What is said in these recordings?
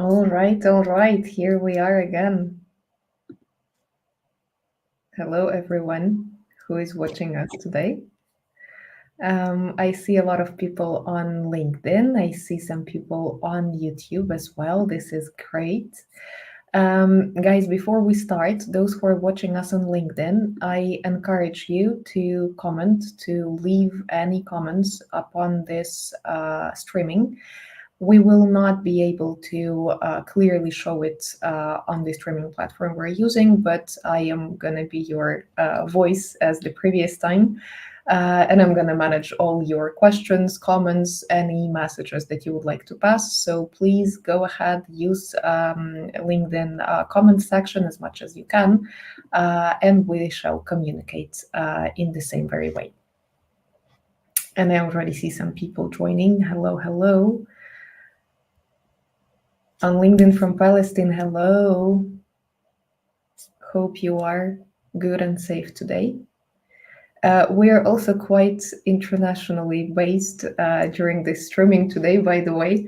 All right. Here we are again. Hello, everyone who is watching us today. I see a lot of people on LinkedIn. I see some people on YouTube as well. This is great. Guys, before we start, those who are watching us on LinkedIn, I encourage you to comment, to leave any comments upon this streaming. We will not be able to clearly show it on the streaming platform we're using, but I am going to be your voice as the previous time. And I'm going to manage all your questions, comments, any messages that you would like to pass. So please go ahead, use LinkedIn comment section as much as you can, and we shall communicate in the same very way. And I already see some people joining. Hello. On LinkedIn from Palestine, hello. Hope you are good and safe today. We are also quite internationally based during this streaming today, by the way.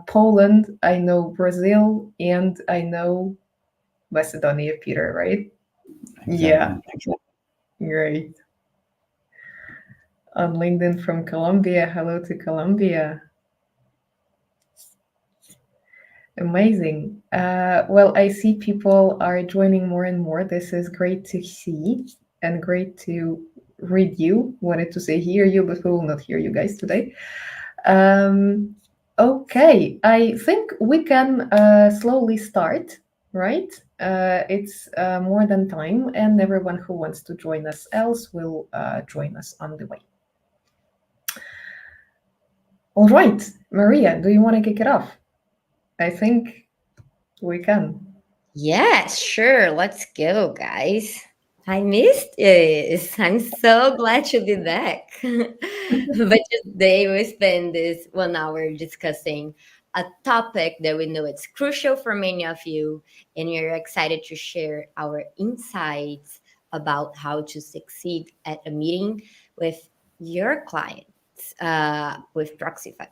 Poland, I know Brazil, and I know Macedonia, Peter, right? Yeah, great. On LinkedIn from Colombia, hello to Colombia. Amazing. Well, I see people are joining more and more. This is great to see and great to read you. Wanted to say hear you, but we will not hear you guys today. Okay, I think we can slowly start, right? It's more than time, and everyone who wants to join us else will join us on the way. All right, Maria, do you want to kick it off? I think we can. Yes, sure. Let's go, guys. I missed this. I'm so glad to be back. But today we spend this 1 hour discussing a topic that we know it's crucial for many of you, and we're excited to share our insights about how to succeed at a meeting with your clients with Proxify.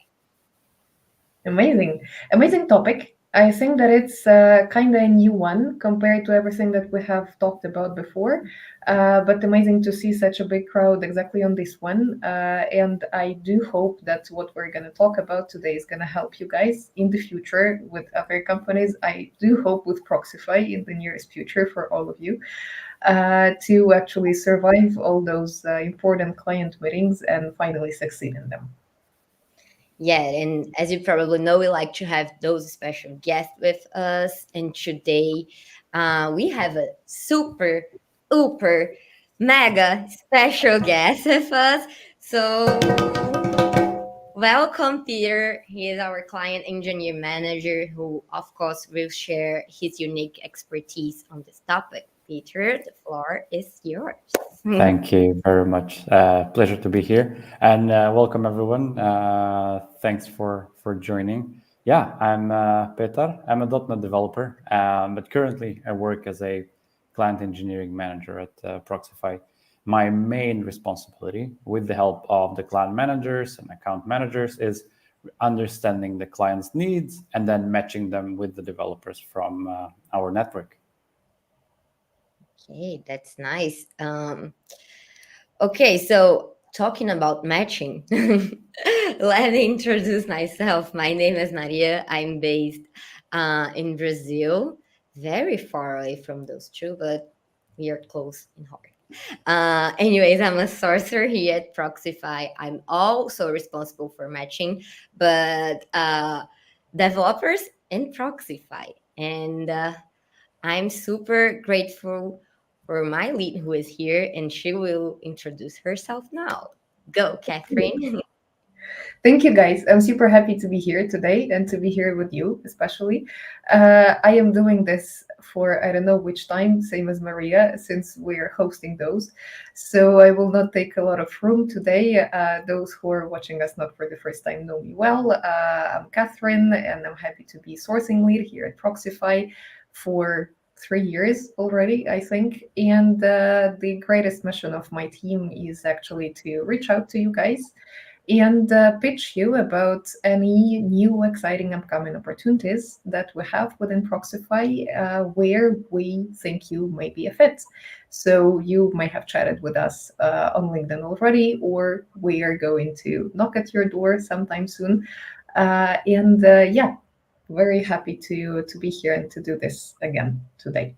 Amazing topic. I think that it's kind of a new one compared to everything that we have talked about before. But amazing to see such a big crowd exactly on this one. And I do hope that what we're going to talk about today is going to help you guys in the future with other companies. I do hope with Proxify in the nearest future for all of you to actually survive all those important client meetings and finally succeed in them. Yeah, and as you probably know, we like to have those special guests with us. And today, we have a super, uber, mega special guest with us. So, welcome, Peter. He is our client engineer manager, who, of course, will share his unique expertise on this topic. Peter, the floor is yours. Thank you very much. Pleasure to be here, and welcome everyone. Thanks for joining. Yeah, I'm Petar. I'm a .NET developer, but currently I work as a client engineering manager at Proxify. My main responsibility, with the help of the client managers and account managers, is understanding the client's needs and then matching them with the developers from our network. Okay, that's nice. Okay, so talking about matching, let me introduce myself. My name is Maria. I'm based in Brazil, very far away from those two, but we are close in heart. Anyways, I'm a sourcer here at Proxify. I'm also responsible for matching, but developers in Proxify. And I'm super grateful for my lead who is here, and she will introduce herself now. Go, Catherine. Thank you, guys. I'm super happy to be here today and to be here with you, especially. I am doing this for I don't know which time, same as Maria, since we're hosting those. So I will not take a lot of room today. Those who are watching us not for the first time know me well. I'm Catherine, and I'm happy to be sourcing lead here at Proxify for 3 years already, I think. And the greatest mission of my team is actually to reach out to you guys and pitch you about any new exciting upcoming opportunities that we have within Proxify, where we think you may be a fit. So you might have chatted with us on LinkedIn already, or we are going to knock at your door sometime soon. Yeah, very happy to be here and to do this again today.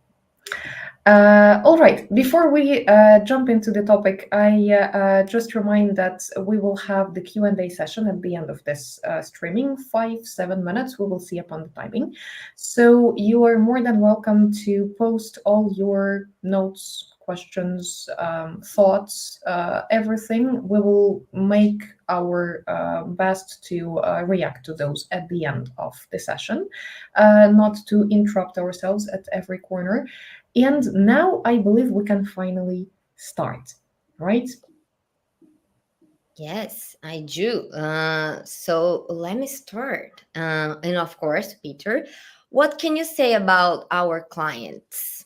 All right. Before we jump into the topic, I just remind that we will have the Q&A session at the end of this streaming, 5-7 minutes. We will see upon the timing. So you are more than welcome to post all your notes, questions, thoughts, everything. We will make our best to react to those at the end of the session, not to interrupt ourselves at every corner. And now I believe we can finally start, right? Yes, I do. So let me start. And of course, Peter, what can you say about our clients?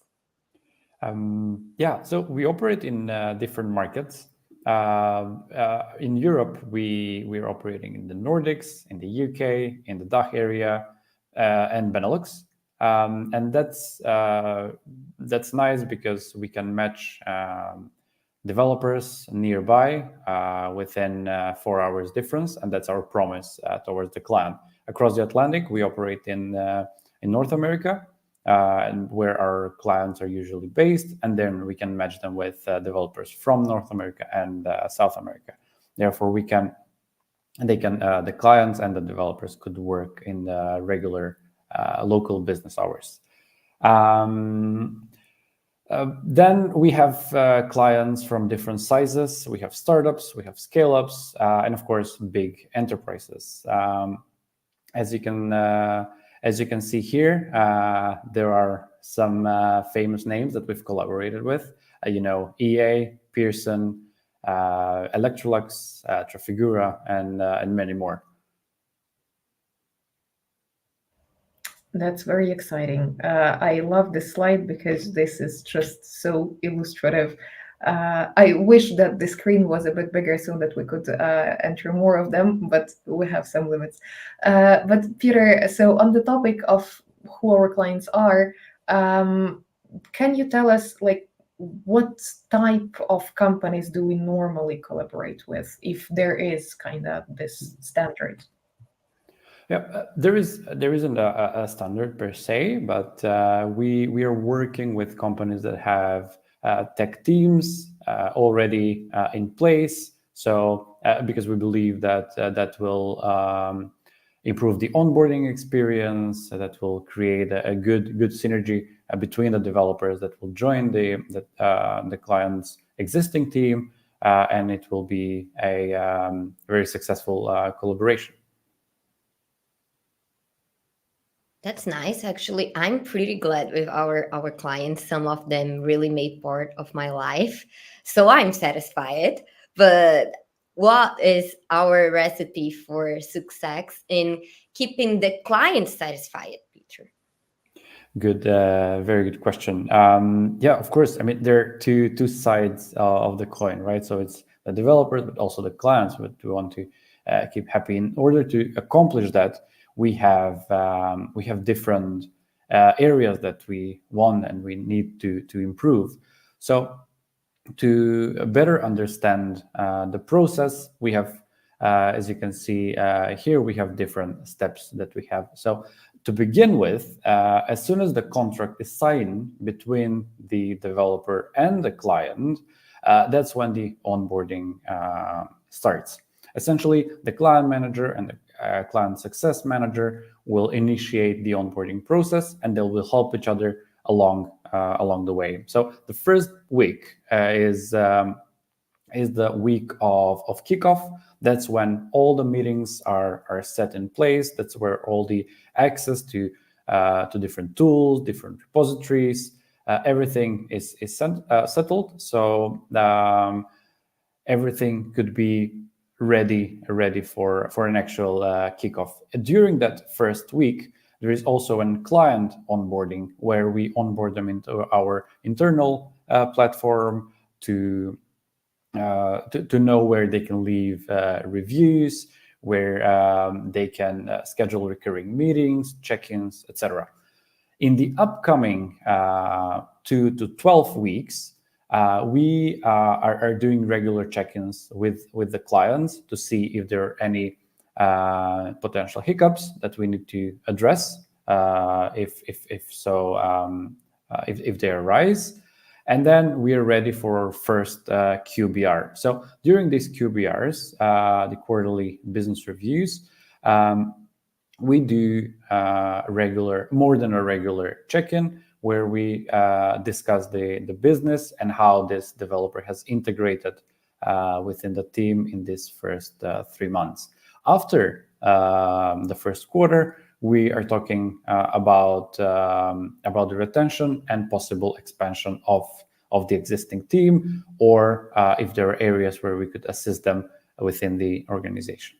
Yeah, so we operate in different markets. In Europe, we're operating in the Nordics, in the UK, in the DACH area, and Benelux. And that's nice because we can match developers nearby within 4 hours difference, and that's our promise towards the client. Across the Atlantic, we operate in North America, and where our clients are usually based, and then we can match them with developers from North America and South America. Therefore, the clients and the developers could work in the regular local business hours. Then we have clients from different sizes. We have startups, we have scale-ups, and of course, big enterprises. As you can see here, there are some famous names that we've collaborated with. EA, Pearson, Electrolux, Trafigura, and many more. That's very exciting. I love this slide because this is just so illustrative. I wish that the screen was a bit bigger so that we could enter more of them, but we have some limits. But Peter, so on the topic of who our clients are, can you tell us what type of companies do we normally collaborate with, if there is kind of this standard? Yeah, there isn't a standard per se, but we are working with companies that have tech teams already in place. So because we believe that that will improve the onboarding experience, that will create a good synergy between the developers that will join the client's existing team, and it will be a very successful collaboration. That's nice. Actually, I'm pretty glad with our clients. Some of them really made part of my life. So I'm satisfied. But what is our recipe for success in keeping the client satisfied, Peter? Good, very good question. Yeah, of course. I mean, there are two sides of the coin, right? So it's the developers, but also the clients that we want to keep happy. In order to accomplish that, we have different areas that we want and we need to improve. So to better understand the process, we have, as you can see here, we have different steps that we have. So to begin with, as soon as the contract is signed between the developer and the client, that's when the onboarding starts. Essentially, the client manager and the client success manager will initiate the onboarding process, and they will help each other along the way. So the first week is the week of kickoff. That's when all the meetings are set in place. That's where all the access to different tools, different repositories, everything is settled. So everything could be ready for an actual kickoff. During that first week, there is also a client onboarding where we onboard them into our internal platform to to know where they can leave reviews, where they can schedule recurring meetings, check-ins, etc. In the upcoming 2 to 12 weeks, we are doing regular check-ins with the clients to see if there are any potential hiccups that we need to address, if they arise. And then we are ready for our first QBR. So during these QBRs, the quarterly business reviews, we do more than a regular check-in where we discuss the business and how this developer has integrated within the team in this first 3 months. After the first quarter, we are talking about the retention and possible expansion of the existing team, or if there are areas where we could assist them within the organization.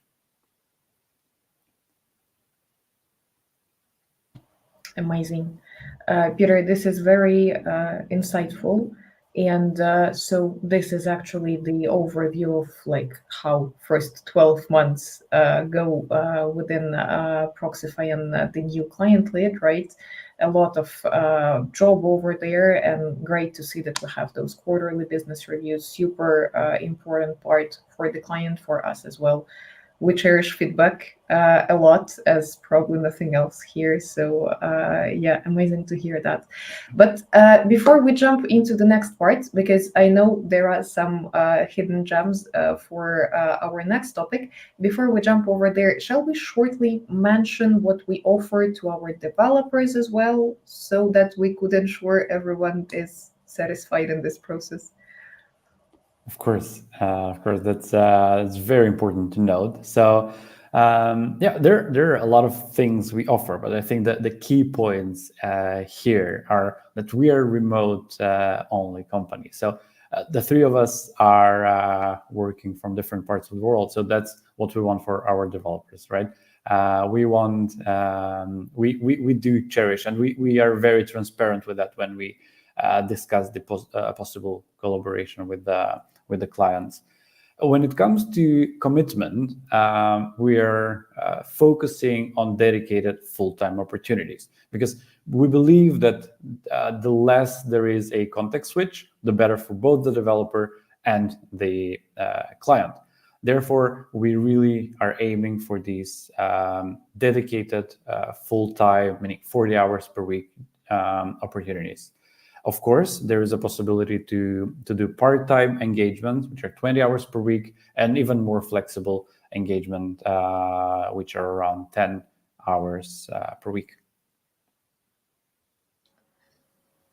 Amazing. Peter, this is very insightful. And so this is actually the overview of like how first 12 months go within Proxify and the new client lead, right? A lot of job over there, and great to see that we have those quarterly business reviews. Super important part for the client, for us as well. We cherish feedback a lot, as probably nothing else here. So yeah, amazing to hear that. But before we jump into the next part, because I know there are some hidden gems for our next topic, before we jump over there, shall we shortly mention what we offer to our developers as well, so that we could ensure everyone is satisfied in this process? Of course, that's very important to note. So yeah, there are a lot of things we offer, but I think that the key points here are that we are a remote only company. So the three of us are working from different parts of the world. So that's what we want for our developers, right? We want we do cherish, and we are very transparent with that when we discuss the possible collaboration with the clients. When it comes to commitment, we are focusing on dedicated full-time opportunities, because we believe that the less there is a context switch, the better for both the developer and the client. Therefore, we really are aiming for these dedicated full-time, meaning 40 hours per week opportunities. Of course, there is a possibility to do part-time engagements, which are 20 hours per week, and even more flexible engagement, which are around 10 hours per week.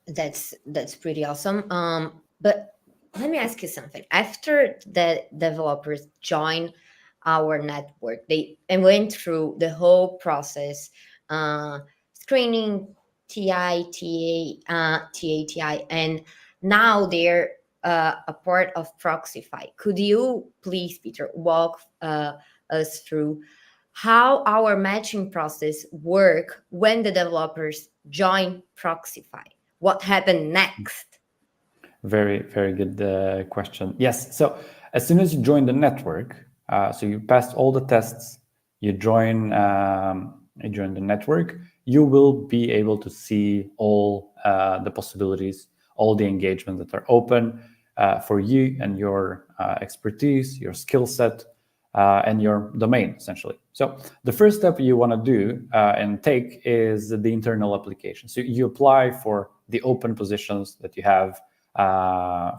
That's pretty awesome. But let me ask you something. After the developers join our network, they went through the whole process, screening, TI, and now they're a part of Proxify. Could you please, Peter, walk us through how our matching process work when the developers join Proxify? What happened next? Very, very good question. Yes. So as soon as you join the network, so you passed all the tests, you join the network, you will be able to see all the possibilities, all the engagements that are open for you and your expertise, your skill set, and your domain, essentially. So the first step you want to do and take is the internal application. So you apply for the open positions that you have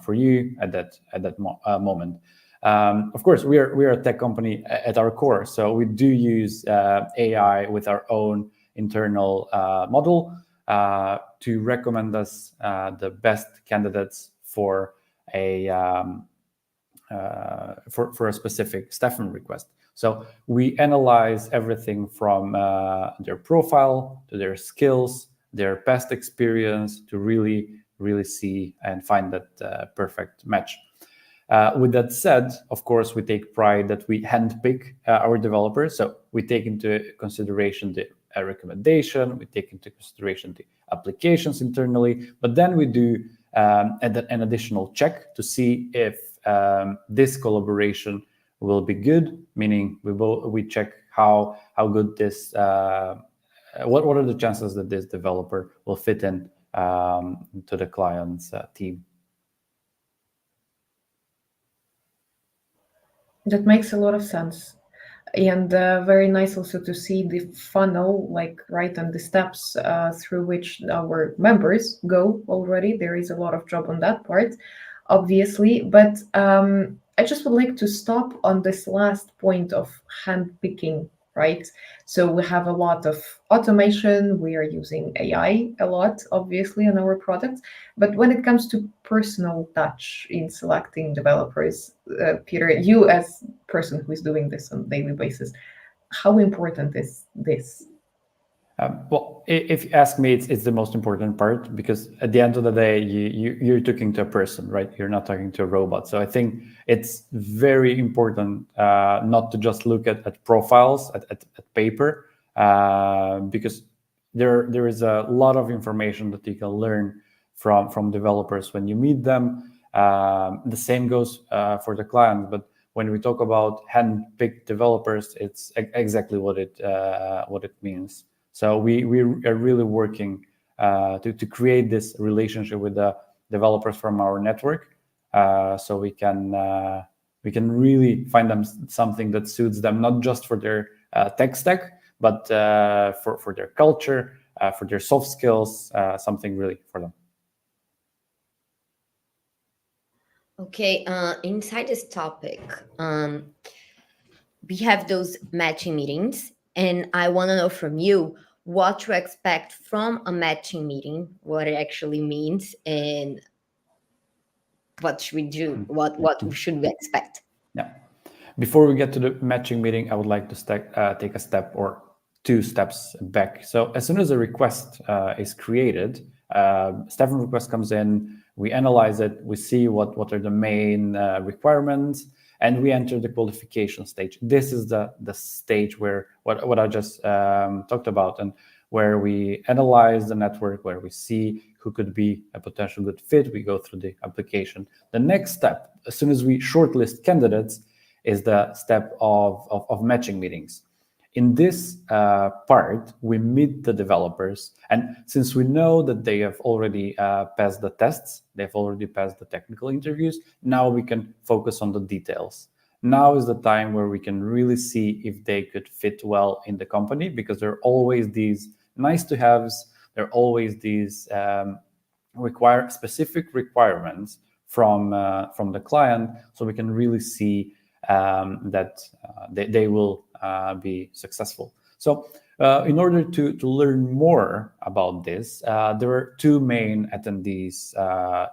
for you at that moment. Of course, we are a tech company at our core, so we do use AI with our own internal model to recommend us the best candidates for a specific staffing request. So we analyze everything from their profile to their skills, their past experience, to really see and find that perfect match. With that said, of course, we take pride that we handpick our developers. So we take into consideration the recommendation, we take into consideration the applications internally, but then we do an additional check to see if this collaboration will be good, meaning we check how good this what are the chances that this developer will fit in to the client's team. That makes a lot of sense. And very nice also to see the funnel, like right, and the steps through which our members go already. There is a lot of job on that part, obviously. But I just would like to stop on this last point of handpicking, right? So we have a lot of automation. We are using AI a lot, obviously, on our products. But when it comes to personal touch in selecting developers, Peter, you as person who is doing this on a daily basis, how important is this? Well, if you ask me, it's the most important part, because at the end of the day, you're talking to a person, right? You're not talking to a robot. So I think it's very important not to just look at profiles, at paper, because there is a lot of information that you can learn from developers when you meet them. The same goes for the client, but when we talk about hand-picked developers, it's exactly what it means. So we are really working to create this relationship with the developers from our network, so we can really find them something that suits them, not just for their tech stack, but for their culture, for their soft skills, something really for them. Okay, inside this topic, we have those matching meetings, and I want to know from you what to expect from a matching meeting, what it actually means, and what should we do, what should we expect. Yeah. Before we get to the matching meeting, I would like to take a step or two steps back. So as soon as a request is created, staffing request comes in, we analyze it, we see what are the main requirements, and we enter the qualification stage. This is the stage where what I just talked about, and where we analyze the network, where we see who could be a potential good fit. We go through the application. The next step, as soon as we shortlist candidates, is the step of matching meetings. In this part, we meet the developers, and since we know that they have already passed the tests, they've already passed the technical interviews, now we can focus on the details. Now is the time where we can really see if they could fit well in the company, because there are always these nice to haves, there are always these specific requirements from the client, so we can really see that they will be successful. So in order to learn more about this, there are two main attendees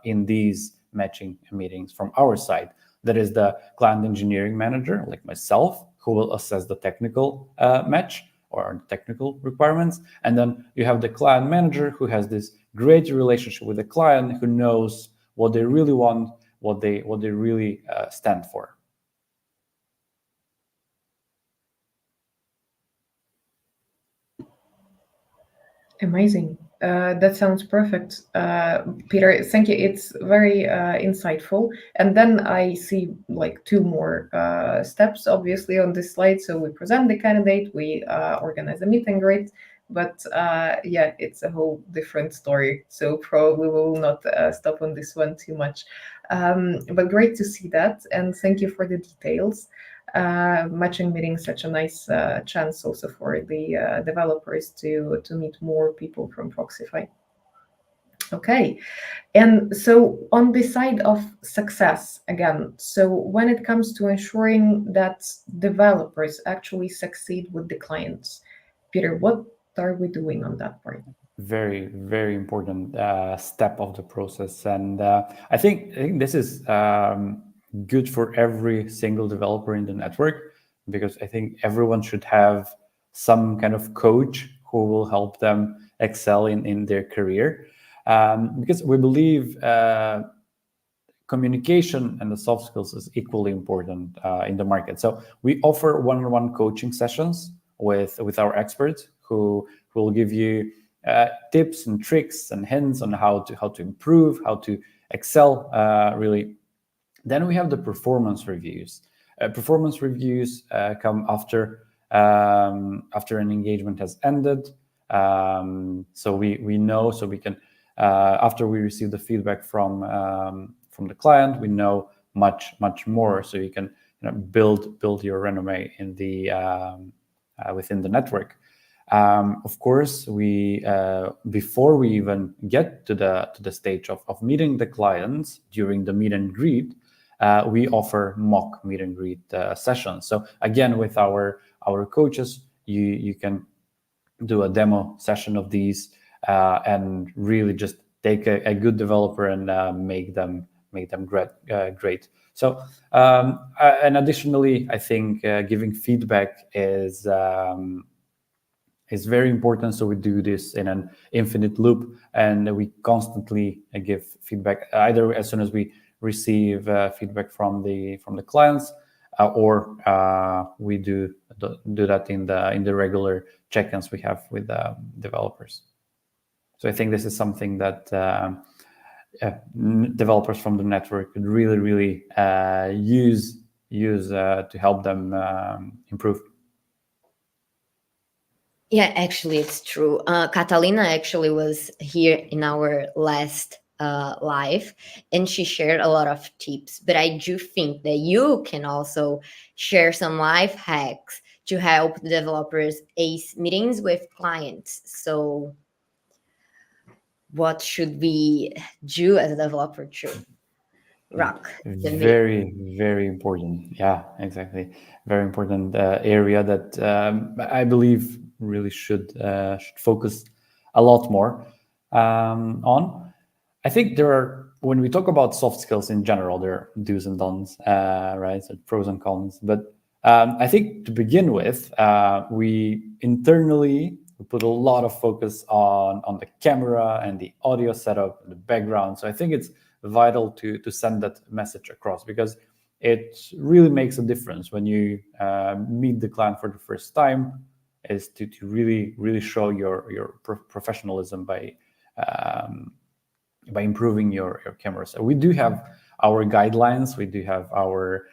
in these matching meetings from our side. That is the client engineering manager, like myself, who will assess the technical match or technical requirements. And then you have the client manager, who has this great relationship with the client, who knows what they really want, what they really stand for. Amazing. That sounds perfect. Peter, thank you. It's very insightful. And then I see like two more steps, obviously, on this slide. So we present the candidate, we organize a meet and greet, but yeah, it's a whole different story. So probably we will not stop on this one too much. But great to see that. And thank you for the details. Matching meeting, such a nice chance also for the developers to meet more people from Proxify. Okay, and so on the side of success again, so when it comes to ensuring that developers actually succeed with the clients, Peter, what are we doing on that part? Very, very important step of the process, and I think this is good for every single developer in the network, because I think everyone should have some kind of coach who will help them excel in their career, because we believe communication and the soft skills is equally important in the market. So we offer one-on-one coaching sessions with our experts who will give you tips and tricks and hints on how to improve, how to excel really Then we have the performance reviews. Performance reviews come after an engagement has ended. So we know, so we can, after we receive the feedback from the client, we know much more. So you can build your resume in the within the network. Of course, we before we even get to the stage of meeting the clients during the meet and greet, we offer mock meet and greet sessions. So again, with our coaches, you can do a demo session of these and really just take a good developer and make them great. So and additionally, I think giving feedback is very important. So we do this in an infinite loop, and we constantly give feedback either as soon as we receive feedback from the clients, or we do that in the regular check-ins we have with developers. So I think this is something that developers from the network could really use to help them improve. Yeah, actually, it's true. Catalina actually was here in our last live, and she shared a lot of tips. But I do think that you can also share some life hacks to help the developers ace meetings with clients. So, what should we do as a developer to rock the meeting? Very important. Yeah, exactly. Very important area that I believe really should focus a lot more on. I think when we talk about soft skills in general, there are do's and don'ts, right? So pros and cons. But I think to begin with, we internally put a lot of focus on the camera and the audio setup and the background. So I think it's vital to send that message across, because it really makes a difference when you meet the client for the first time, is to really show your professionalism by improving your camera. So we do have our guidelines, we do have our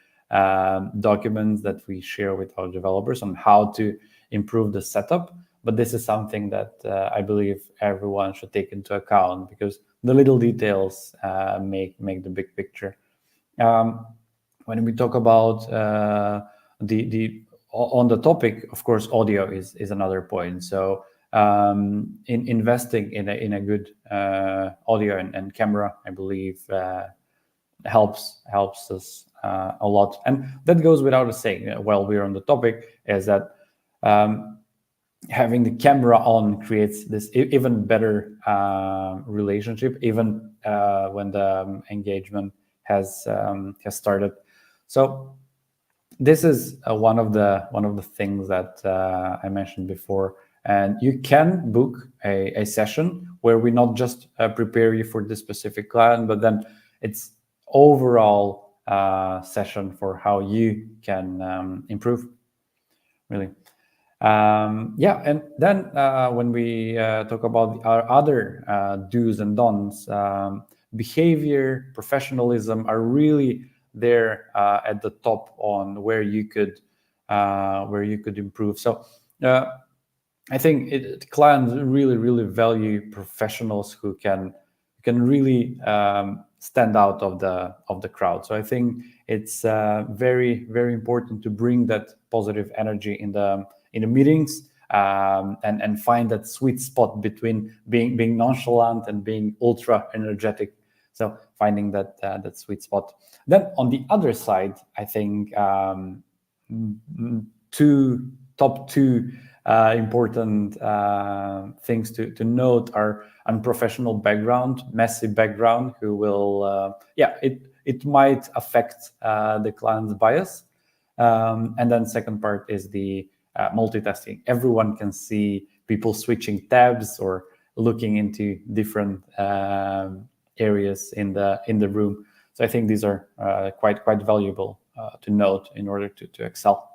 documents that we share with our developers on how to improve the setup. But this is something that I believe everyone should take into account, because the little details make the big picture. When we talk about on the topic, of course, audio is another point. So in investing in a good audio and camera, I believe helps us a lot. And that goes without saying, while we're on the topic, is that having the camera on creates this even better relationship, even when the engagement has started. So this is one of the things that I mentioned before. And you can book a session where we not just prepare you for this specific client, but then it's overall session for how you can improve, really. Yeah, and then when we talk about our other do's and don'ts, behavior, professionalism are really there at the top on where you could improve. So I think clients really value professionals who can really stand out of the crowd. So I think it's very important to bring that positive energy in the meetings, and find that sweet spot between being nonchalant and being ultra energetic. So finding that sweet spot. Then on the other side, I think top two important things to note are unprofessional background, messy background, who will it might affect the client's bias. And then second part is the multitasking. Everyone can see people switching tabs or looking into different areas in the room. So I think these are quite valuable to note in order to excel.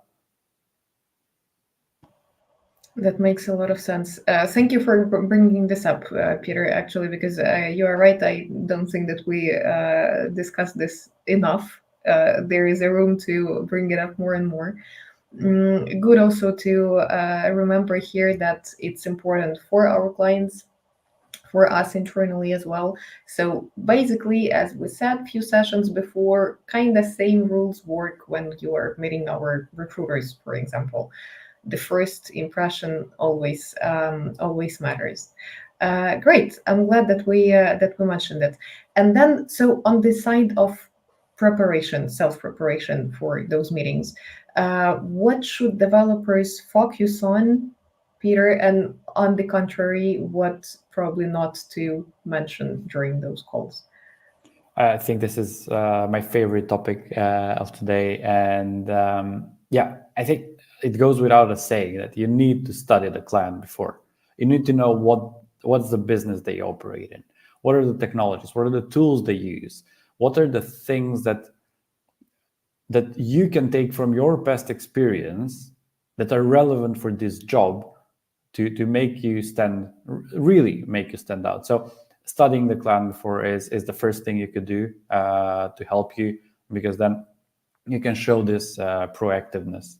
That makes a lot of sense. Thank you for bringing this up, Peter, actually, because you are right. I don't think that we discussed this enough there is a room to bring it up more and more. Good also to remember here that it's important for our clients, for us internally as well. So basically, as we said few sessions before, kind of same rules work when you are meeting our recruiters, for example. The first impression always matters. Great. I'm glad that we mentioned it. And then, so on the side of preparation, self preparation for those meetings, what should developers focus on, Peter? And on the contrary, what probably not to mention during those calls? I think this is my favorite topic of today, and yeah, I think it goes without a saying that you need to study the client before. You need to know what's the business they operate in, what are the technologies, what are the tools they use, what are the things that you can take from your past experience that are relevant for this job to make you really make you stand out. So studying the client before is the first thing you could do to help you, because then you can show this proactiveness.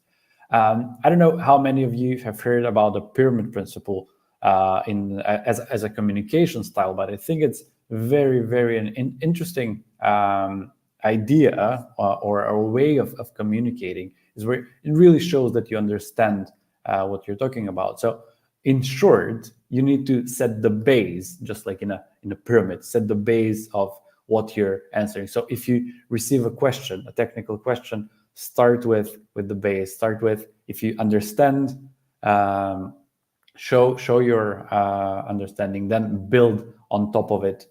I don't know how many of you have heard about the pyramid principle as a communication style, but I think it's very, very an interesting idea or a way of communicating, is where it really shows that you understand what you're talking about. So in short, you need to set the base, just like in a pyramid, set the base of what you're answering. So if you receive a question, a technical question, start with the base. Start with, if you understand, show your understanding, then build on top of it,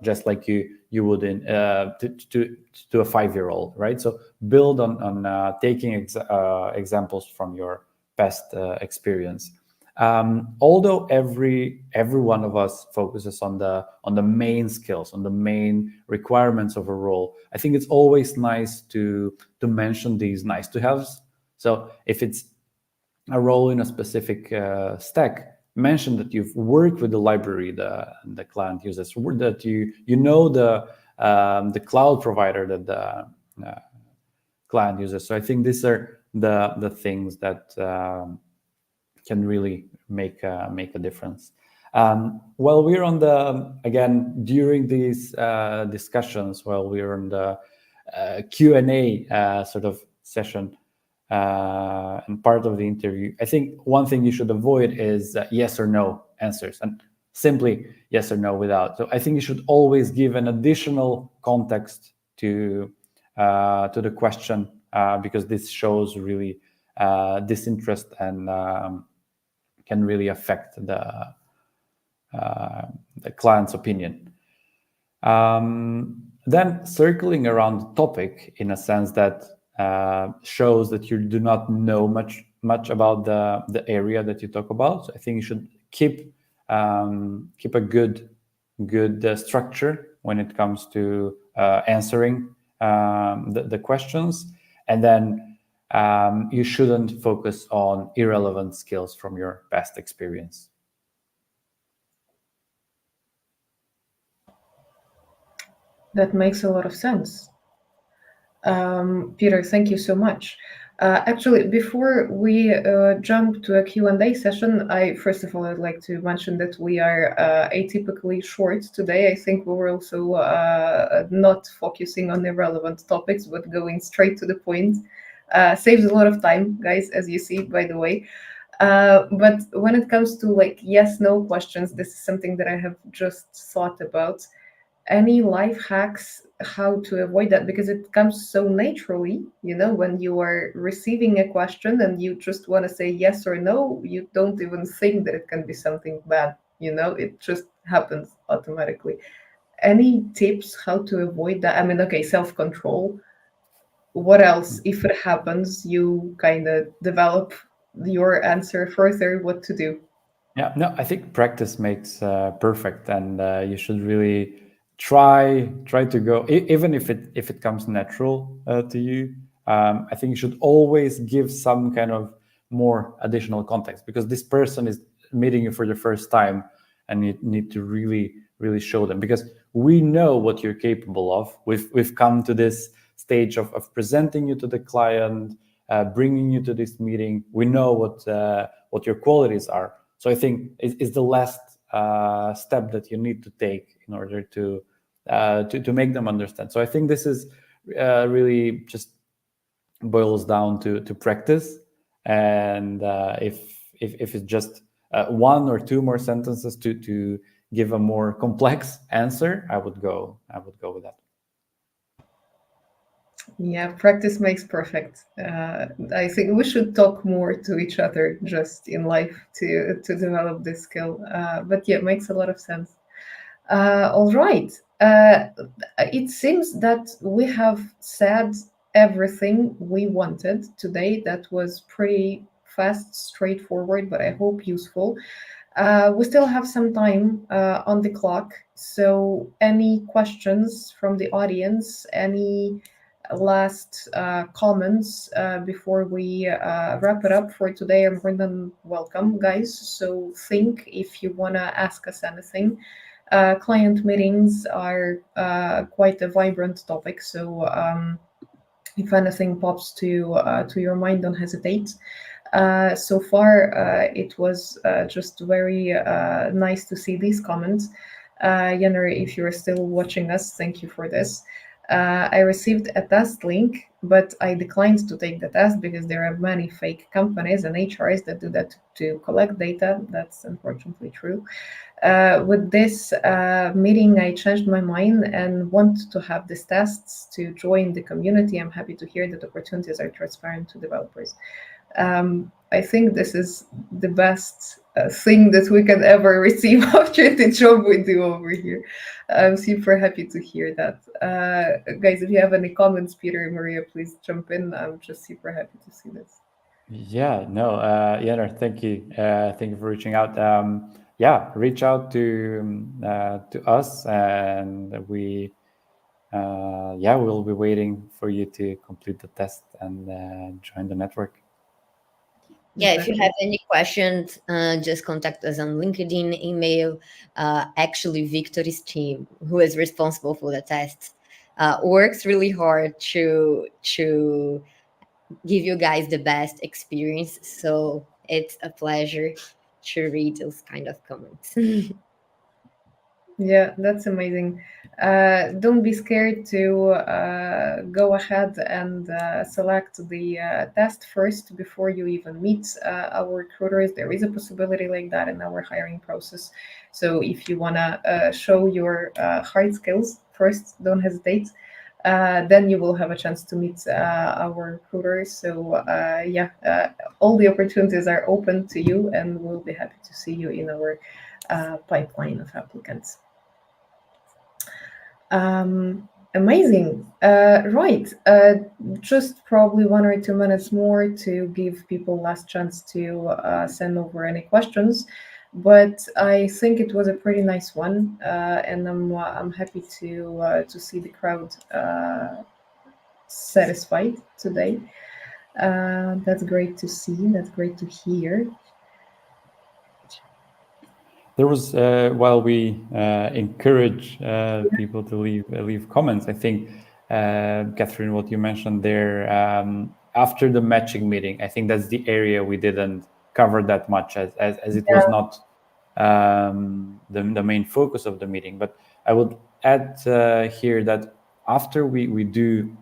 just like you would in to a 5-year-old, right? So build on taking examples from your past experience. Although every one of us focuses on the main skills, on the main requirements of a role, I think it's always nice to mention these nice to haves. So if it's a role in a specific stack, mention that you've worked with the library the client uses, that you know the cloud provider that the client uses. So I think these are the things that can really make a difference. While we're on during these discussions, while we're on the Q&A sort of session and part of the interview, I think one thing you should avoid is yes or no answers, and simply yes or no without. So I think you should always give an additional context to the question, because this shows really disinterest and can really affect the client's opinion. Then circling around the topic in a sense that shows that you do not know much about the area that you talk about. So I think you should keep a good structure when it comes to answering the questions, and then you shouldn't focus on irrelevant skills from your past experience. That makes a lot of sense. Peter, thank you so much. Actually, before we jump to a Q&A session, first of all, I'd like to mention that we are atypically short today. I think we were also not focusing on irrelevant topics, but going straight to the point. Saves a lot of time, guys, as you see, by the way. But when it comes to like yes/no questions, this is something that I have just thought about. Any life hacks how to avoid that? Because it comes so naturally, when you are receiving a question and you just want to say yes or no, you don't even think that it can be something bad, it just happens automatically. Any tips how to avoid that? I mean, okay, self-control. What else, if it happens, you kind of develop your answer further, what to do? Yeah, no, I think practice makes perfect, and you should really try to go, even if it comes natural to you. I think you should always give some kind of more additional context, because this person is meeting you for the first time, and you need to really show them, because we know what you're capable of. We've come to this stage of presenting you to the client, bringing you to this meeting. We know what your qualities are. So I think it's the last step that you need to take in order to make them understand. So I think this is really just boils down to practice, and if it's just one or two more sentences to give a more complex answer, I would go with that. Yeah, practice makes perfect. I think we should talk more to each other just in life to develop this skill. But yeah, it makes a lot of sense. All right. It seems that we have said everything we wanted today. That was pretty fast, straightforward, but I hope useful. We still have some time on the clock. So, any questions from the audience? Any last comments before we wrap it up for today? I'm more than welcome, guys. So, think if you want to ask us anything. Client meetings are quite a vibrant topic. So, if anything pops to your mind, don't hesitate. So far, it was just very nice to see these comments. Jenner, if you're still watching us, thank you for this. I received a test link, but I declined to take the test because there are many fake companies and HRs that do that to collect data. That's unfortunately true. With this meeting, I changed my mind and want to have these tests to join the community. I'm happy to hear that opportunities are transparent to developers. I think this is the best thing that we can ever receive after the job we do over here. I'm super happy to hear that. Guys, if you have any comments, Peter and Maria, please jump in. I'm just super happy to see this. Yeah, no, Jenner, thank you. Thank you for reaching out. Yeah, reach out to us, and we'll be waiting for you to complete the test and join the network. Yeah, if you have any questions, just contact us on LinkedIn, email. Actually, Victor's team, who is responsible for the tests, works really hard to give you guys the best experience. So it's a pleasure to read those kind of comments. Yeah, that's amazing. Don't be scared to go ahead and select the test first before you even meet our recruiters. There is a possibility like that in our hiring process. So if you want to show your hard skills first, don't hesitate. Then you will have a chance to meet our recruiters. So all the opportunities are open to you, and we'll be happy to see you in our pipeline of applicants. Amazing. Right. Just probably 1 or 2 minutes more to give people last chance to send over any questions. But I think it was a pretty nice one, and I'm happy to see the crowd satisfied today. That's great to see. That's great to hear. There was while we encourage people to leave comments, I think Catherine, what you mentioned there after the matching meeting, I think that's the area we didn't cover that much as it was not the main focus of the meeting. But I would add here that after we do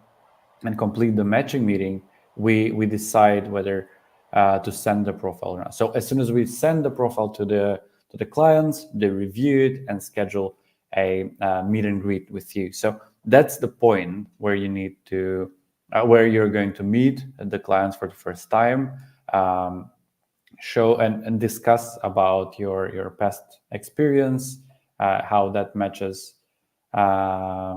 and complete the matching meeting, we decide whether to send the profile or not. So as soon as we send the profile to the clients, they review it and schedule a meet and greet with you. So that's the point where you need to, where you're going to meet the clients for the first time, show and discuss about your past experience, how that matches how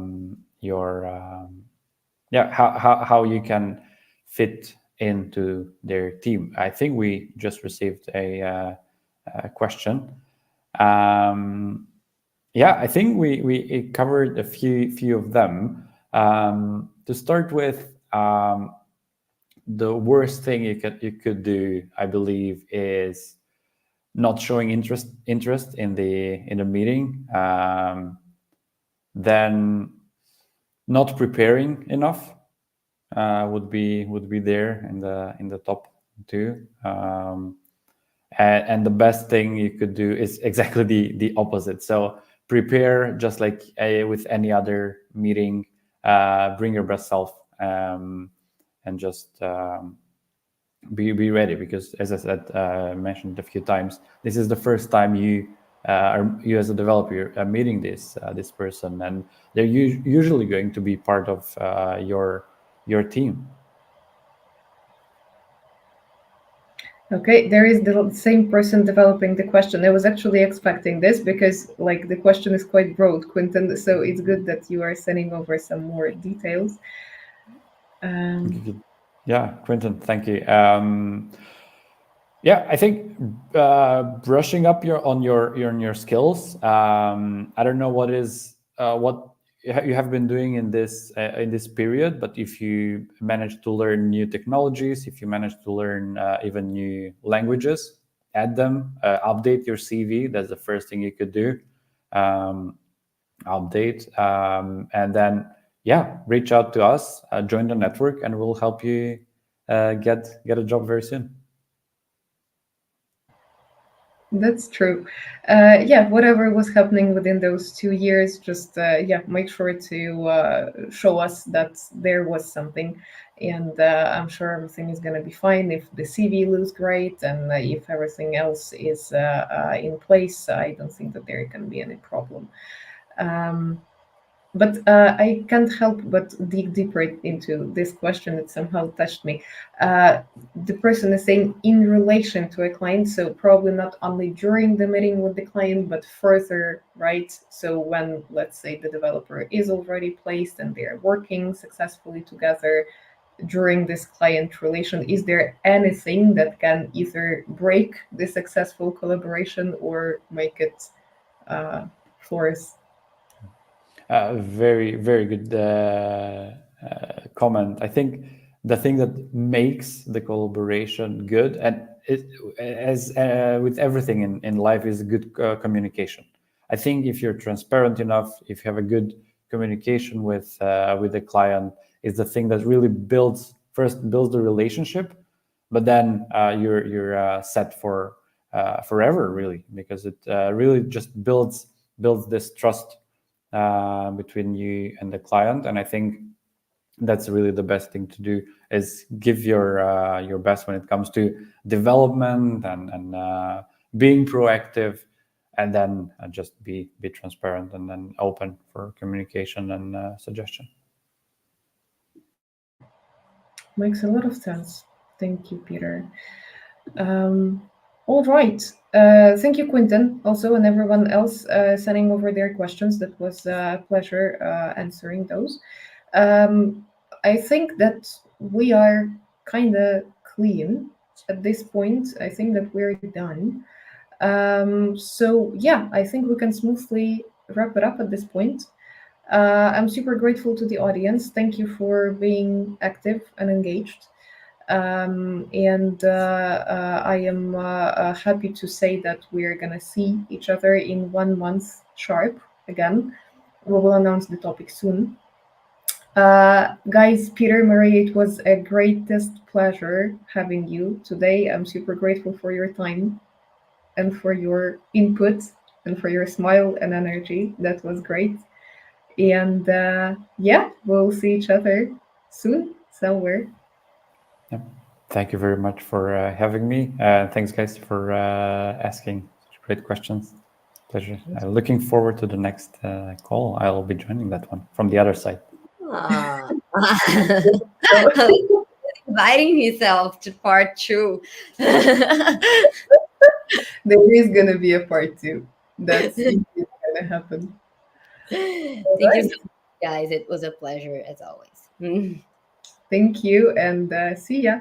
you can fit into their team. I think we just received a question. I think we covered a few of them. To start with, the worst thing you could do, I believe, is not showing interest in the meeting. Then not preparing enough. would be there in the top 2. And the best thing you could do is exactly the opposite. So prepare just like with any other meeting. Bring your best self, and just be ready, because as I said, mentioned a few times, this is the first time you as a developer are meeting this person, and they're usually going to be part of your team. Okay, there is the same person developing the question. I was actually expecting this because like the question is quite broad, Quinten, so it's good that you are sending over some more details. Yeah, Quinten, thank you. Yeah, I think brushing up on your skills. I don't know what you have been doing in this period, but if you manage to learn new technologies, if you manage to learn even new languages, add them, update your CV. That's the first thing you could do. Update, and then reach out to us, join the network, and we'll help you get a job very soon. That's true. Whatever was happening within those 2 years, just make sure to show us that there was something, and I'm sure everything is going to be fine. If the CV looks great and if everything else is in place, I don't think that there can be any problem. But I can't help but dig deeper into this question. It somehow touched me. The person is saying in relation to a client, so probably not only during the meeting with the client, but further, right? So when, let's say, the developer is already placed and they're working successfully together during this client relation, is there anything that can either break the successful collaboration or make it flourish? Very, very good comment. I think the thing that makes the collaboration good, and as with everything in life, is good communication. I think if you're transparent enough, if you have a good communication with the client, is the thing that really builds the relationship, but then you're set for forever, really, because it really just builds this trust between you and the client. And I think that's really the best thing to do, is give your best when it comes to development and being proactive, and then just be transparent and then open for communication and suggestion. Makes a lot of sense. Thank you, Peter. All right. Thank you, Quinten, also, and everyone else sending over their questions. That was a pleasure answering those. I think that we are kind of clean at this point. I think that we're done. So yeah, I think we can smoothly wrap it up at this point. I'm super grateful to the audience. Thank you for being active and engaged. And I am happy to say that we're going to see each other in 1 month sharp again. We will announce the topic soon. Guys, Peter, Marie, it was a greatest pleasure having you today. I'm super grateful for your time and for your input and for your smile and energy. That was great. And we'll see each other soon somewhere. Yep. Thank you very much for having me. Thanks, guys, for asking great questions. Pleasure. Looking forward to the next call. I'll be joining that one from the other side. Inviting himself to part 2. There is going to be a part 2. That's going to happen. Thank you so much, guys. It was a pleasure as always. Thank you, and see ya.